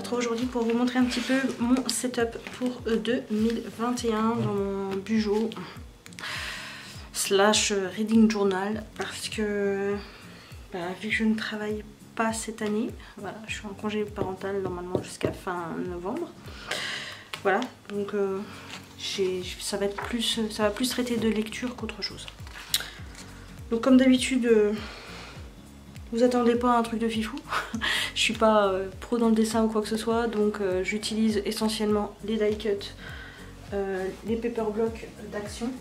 retrouve aujourd'hui pour vous montrer un petit peu mon setup pour 2021 dans mon bujo slash reading journal, parce que vu que je ne travaille pas cette année, voilà, je suis en congé parental normalement jusqu'à fin novembre, voilà, donc ça va plus traiter de lecture qu'autre chose. Donc comme d'habitude, vous attendez pas à un truc de fifou. Je suis pas pro dans le dessin ou quoi que ce soit, donc j'utilise essentiellement les die cut, les paper blocks d'action.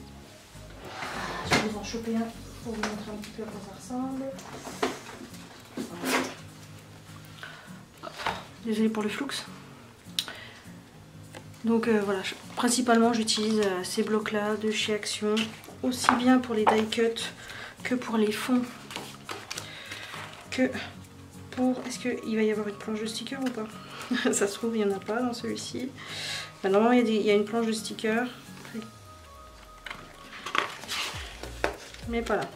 Je vais vous en choper un pour vous montrer un petit peu à quoi ça ressemble. Voilà. Désolée pour le flux. Donc voilà, principalement j'utilise ces blocs là de chez Action, aussi bien pour les die cut que pour les fonds, que pour... Est-ce qu'il va y avoir une planche de sticker ou pas? Ça se trouve il n'y en a pas dans celui-ci. Bah, normalement il y a une planche de sticker, mais pas là.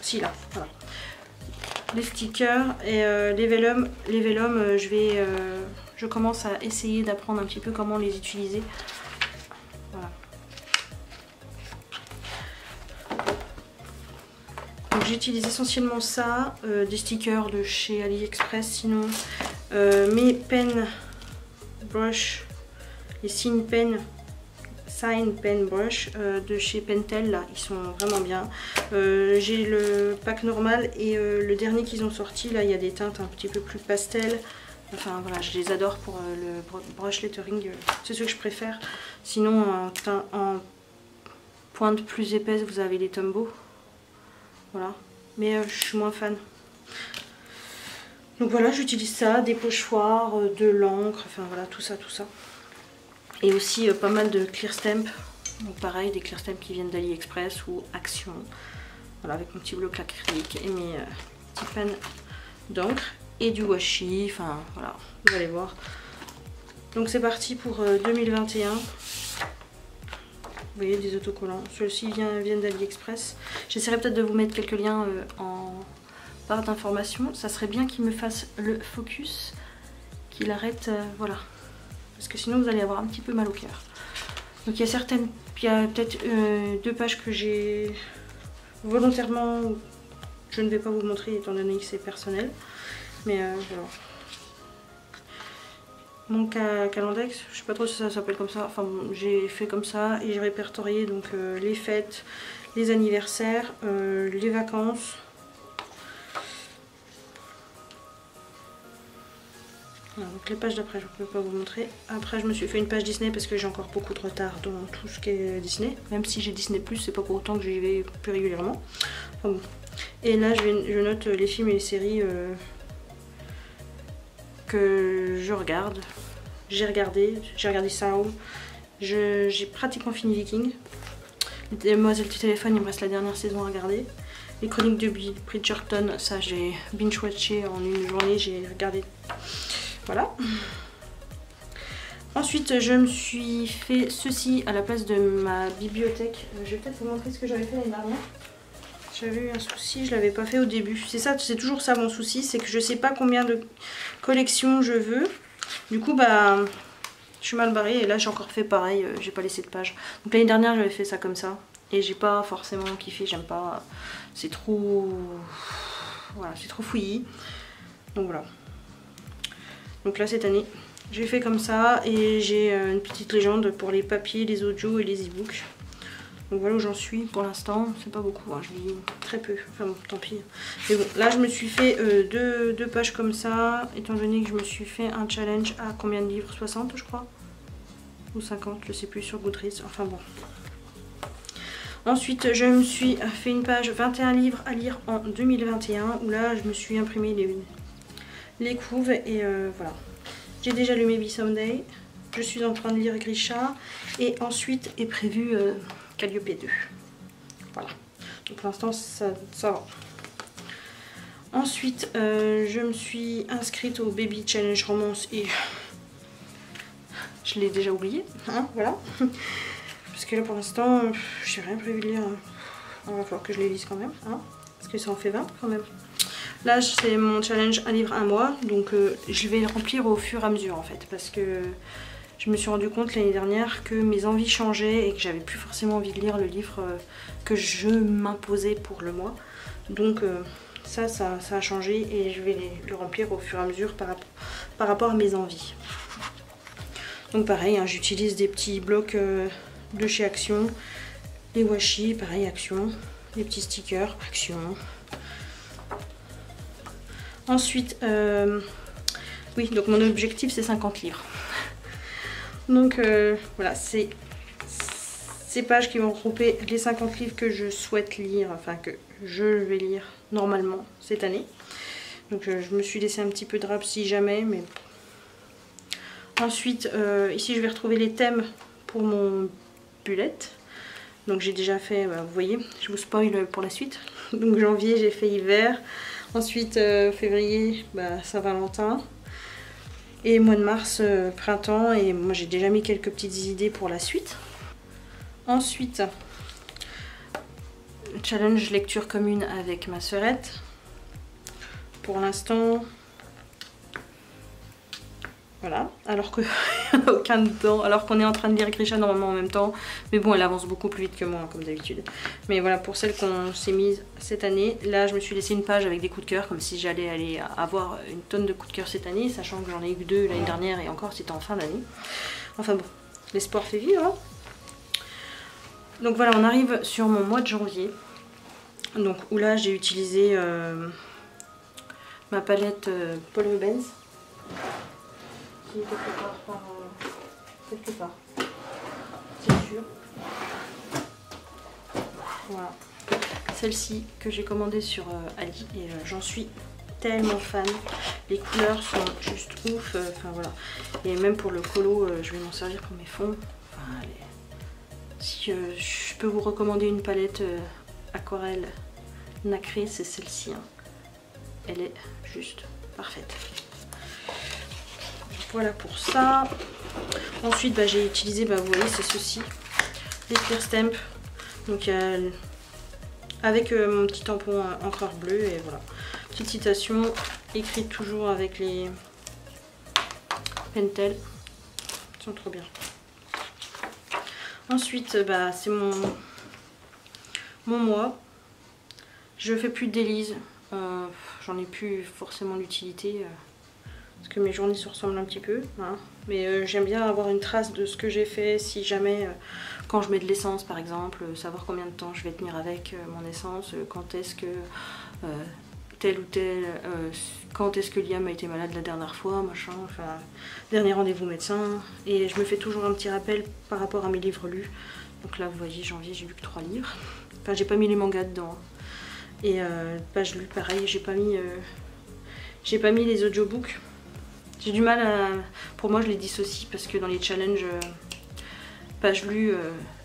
Si, là, voilà. Les stickers et les vellums. Les vellums, je commence à essayer d'apprendre un petit peu comment les utiliser. Voilà. Donc j'utilise essentiellement ça, des stickers de chez AliExpress, sinon mes pen brush, les sign pen brush de chez Pentel, là, ils sont vraiment bien. J'ai le pack normal et le dernier qu'ils ont sorti, là il y a des teintes un petit peu plus pastel. Enfin voilà, je les adore pour le brush lettering, c'est ce que je préfère. Sinon en pointe plus épaisse, vous avez les Tombow. Voilà, mais je suis moins fan. Donc voilà, j'utilise ça, des pochoirs, de l'encre, enfin voilà, tout ça. Et aussi pas mal de clear stamp. Donc pareil, des clear stamp qui viennent d'AliExpress ou Action. Voilà, avec mon petit bloc acrylique et mes petits pans d'encre et du washi. Enfin voilà, vous allez voir. Donc c'est parti pour 2021. Vous voyez, des autocollants. Ceux-ci viennent d'AliExpress. J'essaierai peut-être de vous mettre quelques liens en barre d'informations. Ça serait bien qu'il me fasse le focus, qu'il arrête, voilà. Parce que sinon vous allez avoir un petit peu mal au cœur. Donc il y a peut-être 2 pages que j'ai volontairement, je ne vais pas vous montrer étant donné que c'est personnel. Mais voilà. Mon calendex, je sais pas trop si ça s'appelle comme ça, enfin bon, j'ai fait comme ça et j'ai répertorié donc les fêtes, les anniversaires, les vacances. Voilà, donc les pages d'après je ne peux pas vous montrer. Après je me suis fait une page Disney parce que j'ai encore beaucoup de retard dans tout ce qui est Disney. Même si j'ai Disney+, c'est pas pour autant que j'y vais plus régulièrement. Enfin bon. Et là je note les films et les séries que je regarde. J'ai regardé Saul. J'ai pratiquement fini Viking. Les Demoiselles du téléphone, il me reste la dernière saison à regarder. Les Chroniques de Bridgerton, ça j'ai binge-watché en une journée, j'ai regardé. Voilà. Ensuite, je me suis fait ceci à la place de ma bibliothèque. Je vais peut-être vous montrer ce que j'avais fait l'année dernière. J'avais eu un souci, je l'avais pas fait au début. C'est ça, c'est toujours ça mon souci, c'est que je sais pas combien de collections je veux. Du coup, bah, je suis mal barrée et là j'ai encore fait pareil, j'ai pas laissé de page. Donc l'année dernière j'avais fait ça comme ça et j'ai pas forcément kiffé, j'aime pas, c'est trop, voilà, c'est trop fouillis. Donc voilà. Donc là cette année, j'ai fait comme ça et j'ai une petite légende pour les papiers, les audios et les e-books. Donc voilà où j'en suis pour l'instant, c'est pas beaucoup, hein, je lis très peu, enfin bon, tant pis. Mais bon, là je me suis fait deux pages comme ça, étant donné que je me suis fait un challenge à combien de livres, 60 je crois, ou 50, je sais plus, sur Goodreads, enfin bon. Ensuite je me suis fait une page 21 livres à lire en 2021, où là je me suis imprimé les couves et voilà. J'ai déjà lu Maybe Someday, je suis en train de lire Grisha, et ensuite est prévu Calliope 2. Voilà. Donc pour l'instant ça va. Ensuite je me suis inscrite au Baby Challenge Romance et je l'ai déjà oublié. Hein, voilà. Parce que là pour l'instant j'ai rien prévu de lire. Il va falloir que je les lise quand même. Hein, parce que ça en fait 20 quand même. Là c'est mon challenge un livre un mois, donc je vais le remplir au fur et à mesure en fait, parce que je me suis rendu compte l'année dernière que mes envies changeaient et que j'avais plus forcément envie de lire le livre que je m'imposais pour le mois. Donc ça a changé et je vais le remplir au fur et à mesure par rapport à mes envies. Donc pareil, hein, j'utilise des petits blocs de chez Action, les washi, pareil Action, les petits stickers Action. Ensuite, oui, donc mon objectif c'est 50 livres. Donc voilà, c'est ces pages qui vont regrouper les 50 livres que je souhaite lire, enfin que je vais lire normalement cette année. Donc je me suis laissé un petit peu de rap si jamais, mais... Ensuite, ici je vais retrouver les thèmes pour mon bullet. Donc j'ai déjà fait, bah, vous voyez, je vous spoil pour la suite. Donc janvier j'ai fait hiver. Ensuite février, bah, Saint-Valentin. Et mois de mars, printemps. Et moi j'ai déjà mis quelques petites idées pour la suite. Ensuite, challenge lecture commune avec ma sœurette. Pour l'instant, voilà, alors qu'il n'y en a aucun dedans, alors qu'on est en train de lire Grisha normalement en même temps. Mais bon, elle avance beaucoup plus vite que moi, comme d'habitude. Mais voilà, pour celle qu'on s'est mise cette année, là je me suis laissé une page avec des coups de cœur, comme si j'allais aller avoir une tonne de coups de cœur cette année, sachant que j'en ai eu 2 l'année dernière et encore c'était en fin d'année. Enfin bon, l'espoir fait vivre, hein. Donc voilà, on arrive sur mon mois de janvier. Donc où là j'ai utilisé ma palette Paul Rubens. Qui est quelque part, c'est sûr. Voilà. Celle-ci que j'ai commandée sur Ali et j'en suis tellement fan. Les couleurs sont juste ouf. Enfin voilà. Et même pour le colo, je vais m'en servir pour mes fonds. Enfin, allez. Si je peux vous recommander une palette aquarelle nacrée, c'est celle-ci. Hein. Elle est juste parfaite. Voilà pour ça. Ensuite, bah, j'ai utilisé, bah, vous voyez, c'est ceci, les Clear Stamp. Donc, avec mon petit tampon encreur bleu et voilà. Petite citation écrite toujours avec les Pentel. Ils sont trop bien. Ensuite, bah, c'est mon mois. Je fais plus de délices. J'en ai plus forcément l'utilité. Parce que mes journées se ressemblent un petit peu. Hein. Mais j'aime bien avoir une trace de ce que j'ai fait. Si jamais, quand je mets de l'essence par exemple, savoir combien de temps je vais tenir avec mon essence. Quand est-ce que tel ou tel... quand est-ce que Liam a été malade la dernière fois, machin. Enfin, dernier rendez-vous médecin. Et je me fais toujours un petit rappel par rapport à mes livres lus. Donc là, vous voyez, janvier, j'ai lu que 3 livres. Enfin, j'ai pas mis les mangas dedans. Et page lue, pareil, j'ai pas mis les audiobooks. J'ai du mal à... Pour moi, je les dissocie parce que dans les challenges pages lues,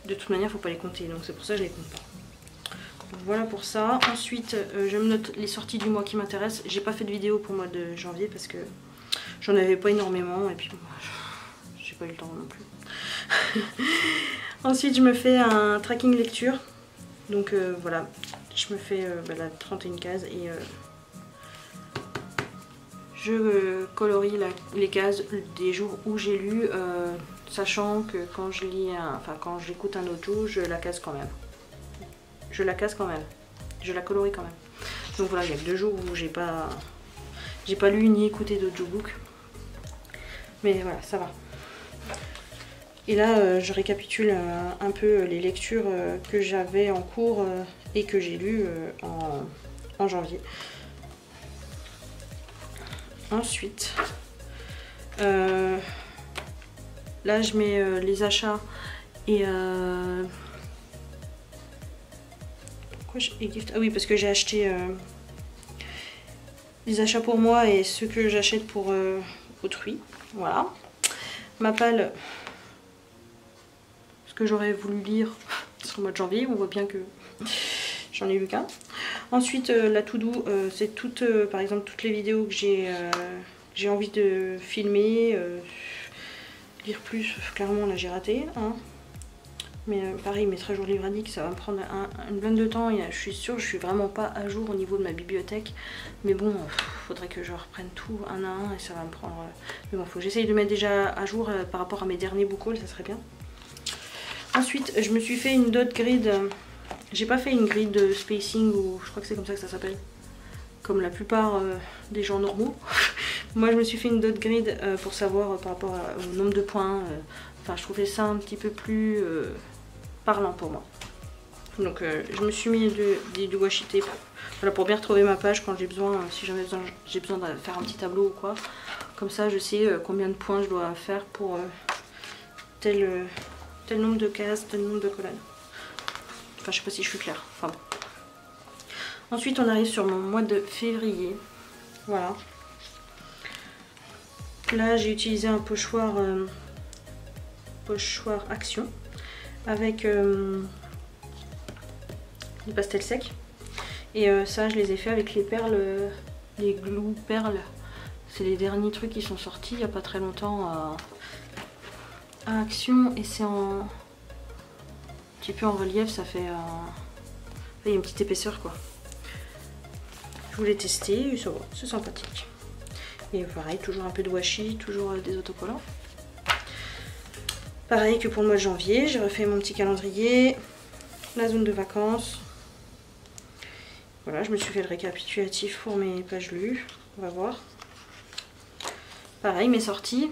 de toute manière, faut pas les compter. Donc c'est pour ça que je les compte pas. Donc, voilà pour ça. Ensuite, je me note les sorties du mois qui m'intéressent. J'ai pas fait de vidéo pour le mois de janvier parce que j'en avais pas énormément. Et puis, bon, j'ai pas eu le temps non plus. Ensuite, je me fais un tracking lecture. Donc voilà, je me fais la 31 cases et... je colorie les cases des jours où j'ai lu, sachant que quand je lis, quand j'écoute un audio, je la case quand même. Je la case quand même. Je la colorie quand même. Donc voilà, il y a que 2 jours où j'ai pas lu ni écouté d'audiobook. Mais voilà, ça va. Et là, je récapitule un peu les lectures que j'avais en cours et que j'ai lues en janvier. Ensuite, là je mets les achats et pourquoi et gift. Ah oui, parce que j'ai acheté les achats pour moi et ceux que j'achète pour autrui. Voilà. Ma palle, ce que j'aurais voulu lire sur le mois de janvier, on voit bien que j'en ai lu qu'un. Ensuite, la to-do, c'est toutes, par exemple, toutes les vidéos que j'ai envie de filmer, lire plus, clairement là j'ai raté. Hein. Mais pareil, mes 13 jours livradiques, ça va me prendre une blinde de temps. Et je suis sûre, je suis vraiment pas à jour au niveau de ma bibliothèque. Mais bon, faudrait que je reprenne tout un à un et ça va me prendre... Mais bon, faut que j'essaye de mettre déjà à jour par rapport à mes derniers book hauls, ça serait bien. Ensuite, je me suis fait une dot grid. J'ai pas fait une grille de spacing, ou je crois que c'est comme ça que ça s'appelle. Comme la plupart des gens normaux. Moi, je me suis fait une dot grid pour savoir par rapport au nombre de points. Enfin, je trouvais ça un petit peu plus... parlant pour moi. Donc je me suis mis du washi tape voilà, pour bien retrouver ma page quand j'ai besoin, si jamais j'ai besoin de faire un petit tableau ou quoi. Comme ça je sais combien de points je dois faire pour tel nombre de cases, tel nombre de colonnes. Enfin je sais pas si je suis claire. Enfin bon. Ensuite on arrive sur mon mois de février. Voilà. Là j'ai utilisé un pochoir Action avec les pastels secs et ça je les ai fait avec les perles, les glue perles. C'est les derniers trucs qui sont sortis il n'y a pas très longtemps à Action, et c'est un petit peu en relief, ça fait il y a une petite épaisseur quoi. Je voulais tester, ça va, c'est sympathique. Et pareil, toujours un peu de washi, toujours des autocollants. Pareil que pour le mois de janvier, j'ai refait mon petit calendrier, la zone de vacances. Voilà, je me suis fait le récapitulatif pour mes pages lues, on va voir. Pareil, mes sorties,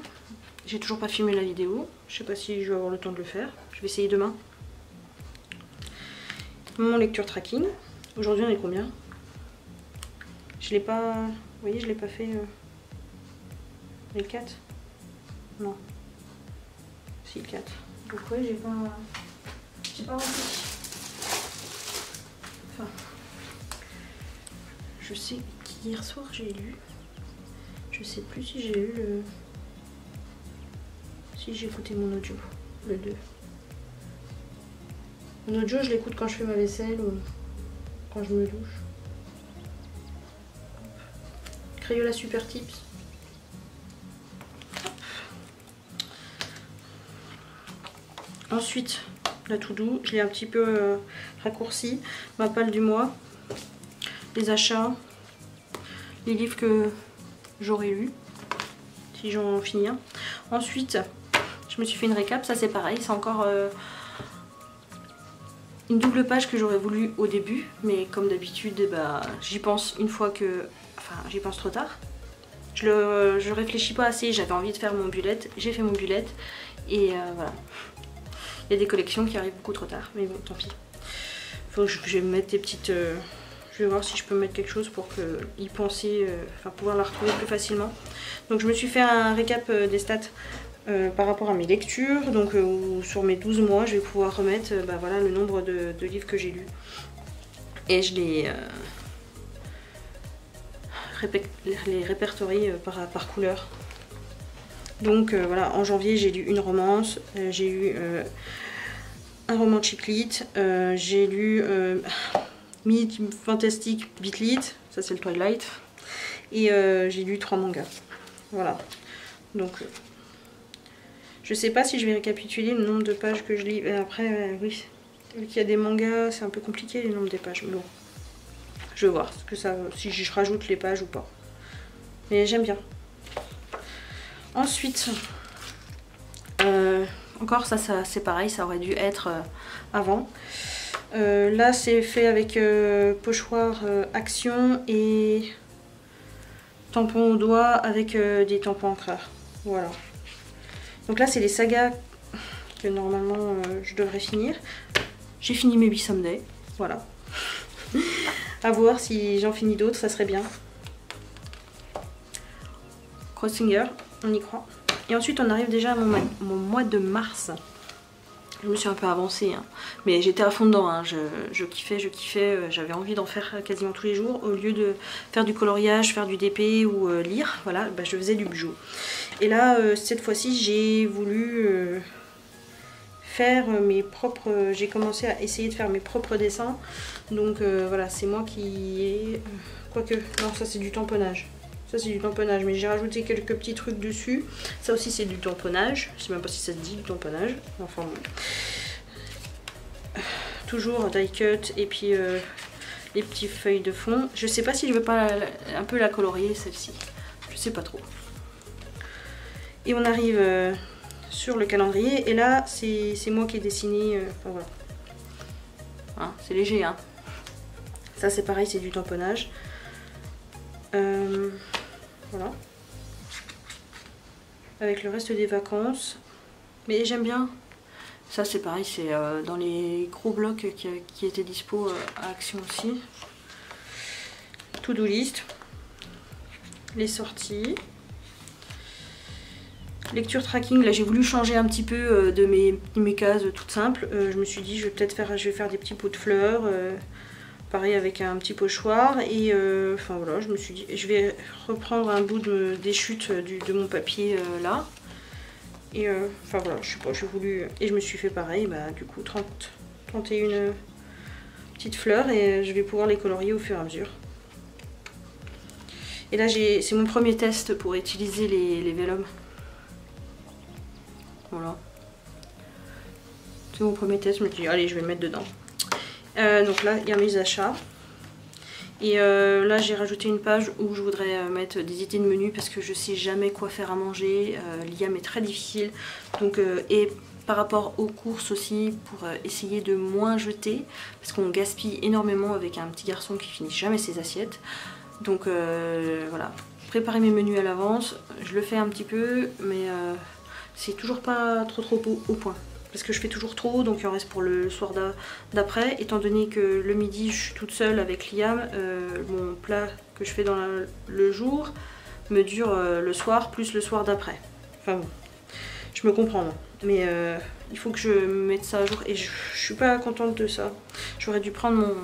j'ai toujours pas filmé la vidéo, je sais pas si je vais avoir le temps de le faire, je vais essayer demain. Mon lecture tracking, aujourd'hui on est combien? Je l'ai pas, vous voyez, je l'ai pas fait le 4? Non. Si, le 4. Donc ouais, j'ai pas rempli. Enfin, je sais qu'hier soir j'ai lu. Je sais plus si j'ai eu le... Si j'ai écouté mon audio, le 2. Mon audio, je l'écoute quand je fais ma vaisselle ou quand je me douche. Crayola Super Tips. Ensuite, la to do, je l'ai un petit peu raccourci. Ma palle du mois, les achats, les livres que j'aurais lus, si j'en finis un. Ensuite, je me suis fait une récap, ça c'est pareil, c'est encore une double page que j'aurais voulu au début, mais comme d'habitude, bah, j'y pense une fois que... Enfin, j'y pense trop tard. Je réfléchis pas assez, j'avais envie de faire mon bullet, j'ai fait mon bullet, et voilà. Il y a des collections qui arrivent beaucoup trop tard, mais bon, tant pis. Faut que je vais mettre des petites... je vais voir si je peux mettre quelque chose pour y penser, enfin pouvoir la retrouver plus facilement. Donc je me suis fait un récap des stats par rapport à mes lectures. Donc sur mes 12 mois, je vais pouvoir remettre bah, voilà, le nombre de livres que j'ai lus. Et je les répertorie par couleur. Donc voilà, en janvier j'ai lu une romance, j'ai lu un roman chick lit, j'ai lu Myth Fantastic Beat lit, ça c'est le Twilight, et j'ai lu 3 mangas. Voilà, donc je sais pas si je vais récapituler le nombre de pages que je lis. Après, oui, vu qu'il y a des mangas, c'est un peu compliqué les nombres des pages, mais bon, je vais voir si je rajoute les pages ou pas. Mais j'aime bien. Ensuite, encore ça c'est pareil, ça aurait dû être avant. Là c'est fait avec pochoir Action et tampon au doigt avec des tampons encreurs. Voilà. Donc là c'est les sagas que normalement je devrais finir. J'ai fini Maybe Someday, voilà. À voir si j'en finis d'autres, ça serait bien. Crossinger, on y croit. Et ensuite on arrive déjà à mon mois de mars. Je me suis un peu avancée, hein. Mais j'étais à fond dedans, hein. Je kiffais, j'avais envie d'en faire quasiment tous les jours. Au lieu de faire du coloriage, faire du DP ou lire, voilà, bah, je faisais du bijou. Et là, cette fois-ci, j'ai voulu faire mes propres... j'ai commencé à essayer de faire mes propres dessins. Donc voilà, c'est moi qui ai... quoique, non, ça c'est du tamponnage. Ça c'est du tamponnage, mais j'ai rajouté quelques petits trucs dessus. Ça aussi c'est du tamponnage. Je sais même pas si ça se dit du tamponnage. Enfin bon. toujours die cut et puis les petites feuilles de fond. Je sais pas si je veux pas un peu la colorier celle-ci, je sais pas trop. Et on arrive sur le calendrier et là c'est moi qui ai dessiné, enfin voilà. Hein, c'est léger hein. Ça c'est pareil, c'est du tamponnage. Voilà. Avec le reste des vacances. Mais j'aime bien. Ça c'est pareil, c'est dans les gros blocs qui étaient dispo à Action aussi. To-do list. Les sorties. Lecture tracking, là j'ai voulu changer un petit peu de mes cases toutes simples. Je me suis dit je vais faire des petits pots de fleurs. Pareil avec un petit pochoir. Et enfin voilà, je me suis dit je vais reprendre un bout des chutes de mon papier là. Et enfin voilà, je sais pas, j'ai voulu. Et je me suis fait pareil, bah du coup 31 petites fleurs et je vais pouvoir les colorier au fur et à mesure. Et là c'est mon premier test pour utiliser les vélums. Voilà. C'est mon premier test, je me suis dit allez je vais le mettre dedans. Donc là il y a mes achats. Et là j'ai rajouté une page où je voudrais mettre des idées de menu parce que je sais jamais quoi faire à manger. L'IAM est très difficile. Donc, et par rapport aux courses aussi pour essayer de moins jeter. Parce qu'on gaspille énormément avec un petit garçon qui finit jamais ses assiettes. Donc voilà, préparer mes menus à l'avance. Je le fais un petit peu mais c'est toujours pas trop au point. Parce que je fais toujours trop, donc il en reste pour le soir d'après. Étant donné que le midi, je suis toute seule avec Liam, mon plat que je fais dans le jour me dure le soir plus le soir d'après. Enfin bon, je me comprends, moi. Mais il faut que je mette ça à jour et je suis pas contente de ça. J'aurais dû prendre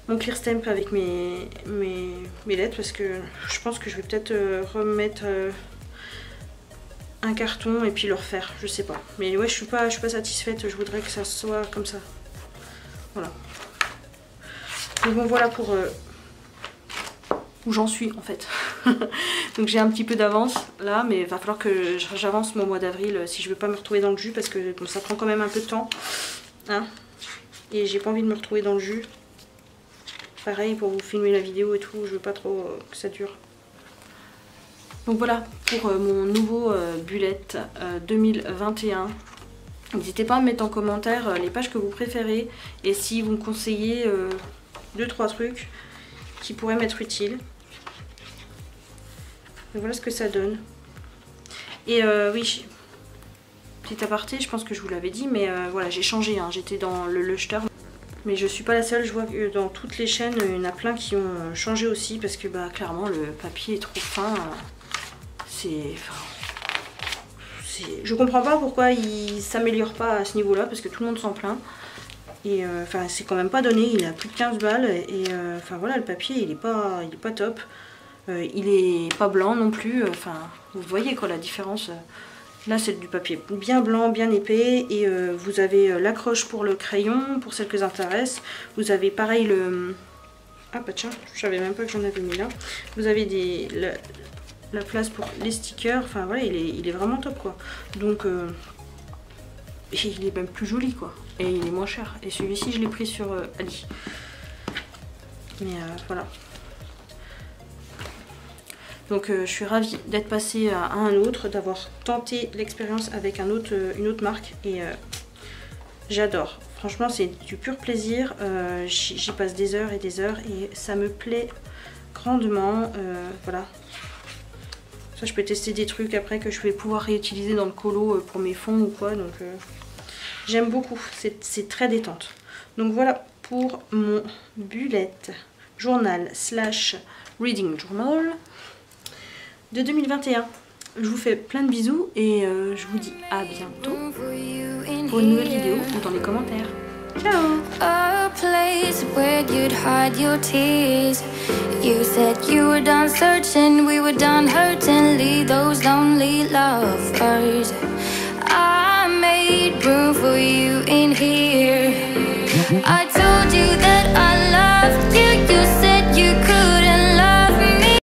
mon clear stamp avec mes lettres parce que je pense que je vais peut-être remettre... un carton et puis le refaire, je sais pas. Mais ouais, je suis pas satisfaite, je voudrais que ça soit comme ça. Voilà. Donc bon, voilà pour où j'en suis en fait. Donc j'ai un petit peu d'avance là, mais il va falloir que j'avance mon mois d'avril si je veux pas me retrouver dans le jus parce que bon, ça prend quand même un peu de temps. Hein, et j'ai pas envie de me retrouver dans le jus. Pareil pour vous filmer la vidéo et tout, je veux pas trop que ça dure. Donc voilà pour mon nouveau bullet 2021. N'hésitez pas à me mettre en commentaire les pages que vous préférez et si vous me conseillez 2-3 trucs qui pourraient m'être utiles. Donc voilà ce que ça donne. Et oui, petit aparté, je pense que je vous l'avais dit, mais voilà, j'ai changé, hein, j'étais dans le Luster. Mais je suis pas la seule, je vois que dans toutes les chaînes, il y en a plein qui ont changé aussi parce que bah clairement le papier est trop fin. Je comprends pas pourquoi il s'améliore pas à ce niveau là parce que tout le monde s'en plaint et enfin c'est quand même pas donné, il a plus de 15 balles et enfin voilà, le papier il est pas top, il est pas blanc non plus, enfin vous voyez quoi la différence. Là c'est du papier bien blanc, bien épais et vous avez l'accroche pour le crayon pour celles que ça intéresse, vous avez pareil le... Ah bah tiens, je savais même pas que j'en avais mis là, vous avez la place pour les stickers, enfin voilà, il est vraiment top quoi. Donc il est même plus joli quoi, et il est moins cher. Et celui-ci je l'ai pris sur Ali. Mais voilà. Donc je suis ravie d'être passée à un autre, d'avoir tenté l'expérience avec une autre marque et j'adore. Franchement c'est du pur plaisir, j'y passe des heures et ça me plaît grandement, voilà. Ça, je peux tester des trucs après que je vais pouvoir réutiliser dans le colo pour mes fonds ou quoi. Donc, j'aime beaucoup. C'est très détente. Donc, voilà pour mon bullet journal / reading journal de 2021. Je vous fais plein de bisous et je vous dis à bientôt pour une nouvelle vidéo ou dans les commentaires. Ciao! A place where you'd hide your tears. You said you were done searching, we were done hurting, leave those lonely lovers. I made room for you in here. I